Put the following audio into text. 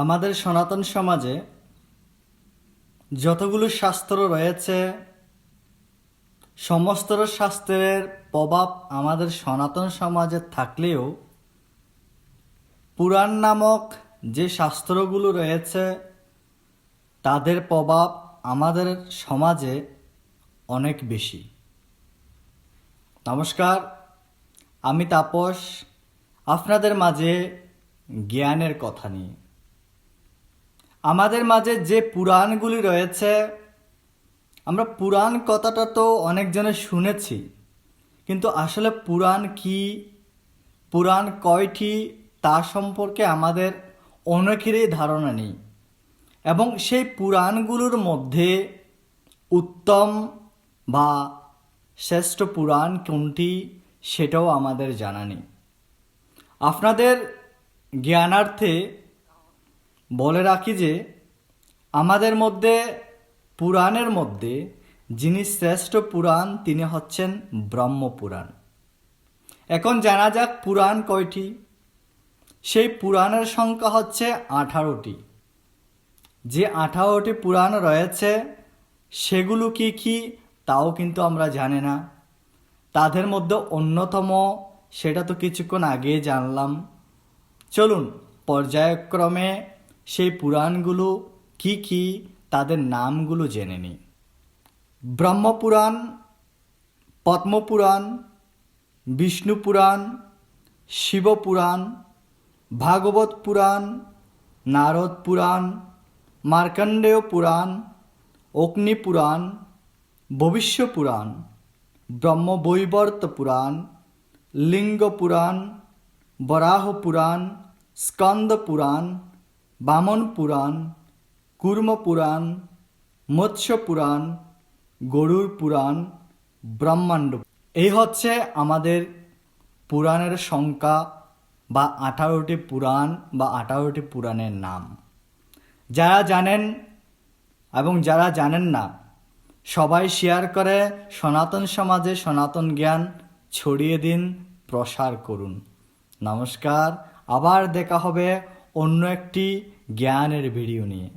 আমাদের সনাতন সমাজে যতগুলো শাস্ত্র রয়েছে সমস্ত শাস্ত্রের প্রভাব আমাদের সনাতন সমাজে থাকলেও পুরাণ নামক যে শাস্ত্রগুলো রয়েছে তাদের প্রভাব আমাদের সমাজে অনেক বেশি। নমস্কার, আমি তাপস, আপনাদের মাঝে জ্ঞানের কথা নিয়ে। আমাদের মাঝে যে পুরাণগুলি রয়েছে, আমরা পুরাণ কথাটা তো অনেকজনে শুনেছি, কিন্তু আসলে পুরাণ কি, পুরাণ কয়টি তা সম্পর্কে আমাদের অনেকেরই ধারণা নেই। এবং সেই পুরাণগুলোর মধ্যে উত্তম বা শ্রেষ্ঠ পুরাণ কোনটি সেটাও আমাদের জানা নেই। আপনাদের জ্ঞানার্থে বলে রাখি যে আমাদের মধ্যে পুরাণের মধ্যে যিনি শ্রেষ্ঠ পুরাণ তিনি হচ্ছেন ব্রহ্মপুরাণ। এখন জানা যাক পুরাণ কয়টি। সেই পুরাণের সংখ্যা হচ্ছে 18টি। যে 18টি পুরাণ রয়েছে সেগুলো কি কি তাও কিন্তু আমরা জানি না। তাদের মধ্যে অন্যতম, সেটা তো কিছুক্ষণ আগেই জানলাম। চলুন পর্যায়ক্রমে সেই পুরাণগুলো কি কি তাদের নামগুলো জেনে নিই। ব্রহ্মপুরাণ, পদ্মপুরাণ, বিষ্ণুপুরাণ, শিবপুরাণ, ভাগবত পুরাণ, নারদ পুরাণ, মার্কণ্ডেয় পুরাণ, অগ্নিপুরাণ, ভবিষ্য পুরাণ, ব্রহ্মবৈবর্ত পুরাণ, লিঙ্গ পুরাণ, বরাহ পুরাণ, স্কন্দ পুরাণ, বামন পুরাণ, কুর্ম পুরাণ, মৎস্য পুরাণ, গরুড় পুরাণ, ব্রহ্মাণ্ড। এই হচ্ছে আমাদের পুরাণের সংখ্যা বা 18টি পুরাণ বা 18টি পুরাণের নাম। যারা জানেন এবং যারা জানেন না সবাই শেয়ার করে সনাতন সমাজে সনাতন জ্ঞান ছড়িয়ে দিন, প্রসার করুন। নমস্কার, আবার দেখা হবে অন্য একটি জ্ঞানের ভিডিও নিয়ে।